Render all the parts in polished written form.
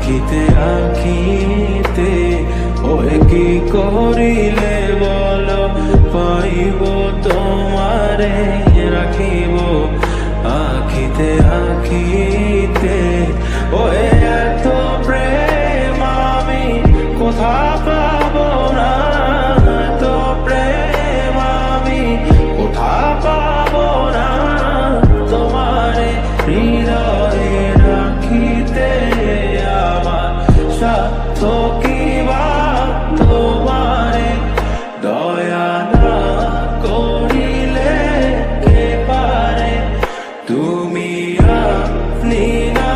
আখিতে আখিতে ওই কি করিলে বলো পাইব তোমারে রাখিব আখিতে আখিতে ওই এত প্রেম আমি কোথা পাবো না এত প্রেম আমি কোথা পাবো না তোমারে হৃদয়ে রাখিতে আমার সাধ্য কি বা তোমারে দয়া না করিলে কে পারে তুমি আপনি না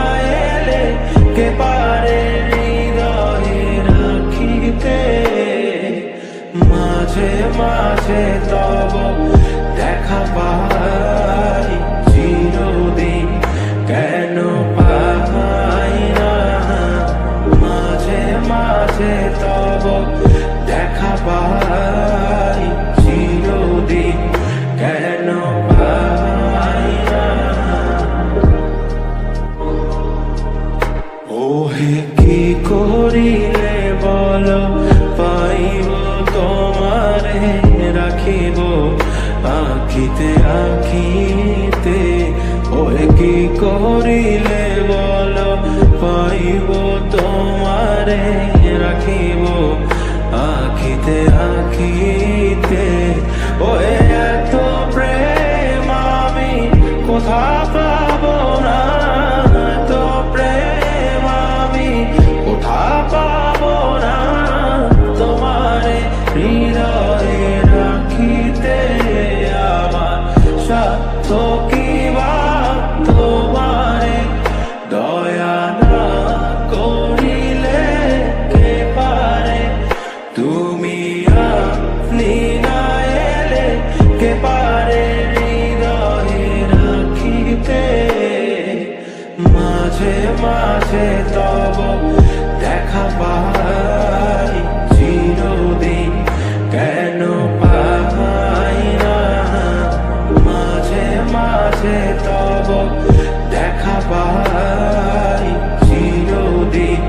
এলে কে পারে হৃদয়ে রাখিতে মাঝে মাঝে তব দেখা পাই চিরদিন কেন পাই না মাঝে মাঝে তব দেখা পাই চিরদিন কেন পাই না ওহে কি করিলে বলো পাইব তোমারে রাখিব আখিতে আখিতে ওহে কি করিলে বলো পাইব তোমারে রাখিব আখিতে আখিতে ওহে এত প্রেম আমি কোথা পাবো না এত প্রেম আমি কোথা পাবো না তোমারে হৃদয়ে রাখিতে আমার সাধ্য কি বা তোমারে দয়া না করিলে কে পারে তুমি আপনি না এলে কে পারে হৃদয়ে রাখিতে মাঝে মাঝে তব দেখা পাই চিরদিন কেন পাই না মাঝে মাঝে তব দেখা পাই চিরদিন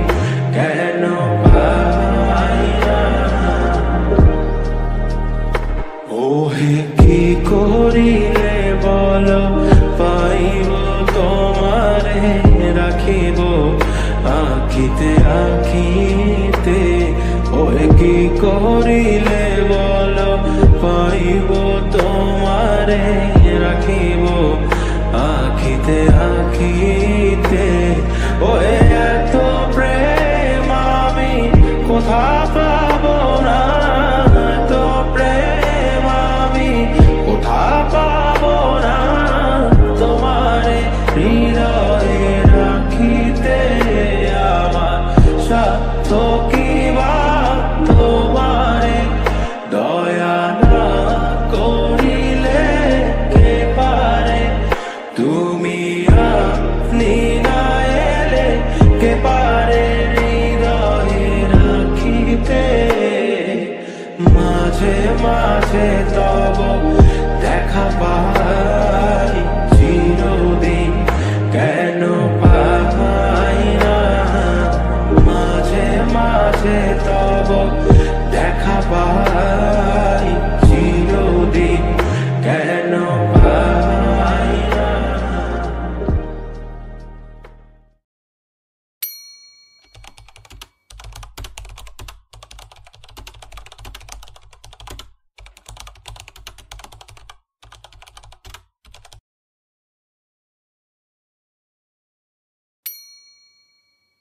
কেন পাই না ওহে কি করিলে বলো পাইব তোমারে রাখিব আখিতে আখিতে ওহে কি করিলে বলো পাইব তোমারে রাখিব আখিতে আখিতে ওহে এত প্রেম আমি কোথা পাবো না এত প্রেম আমি কোথা পাবো না তোমারে হৃদয়ে রাখিতে আমার সাধ্য কি বা তোমারে দয়া না করিলে কে পারে তুমি আপনি না এলে কে পারে হৃদয়ে রাখিতে মাঝে মাঝে তব দেখা পাই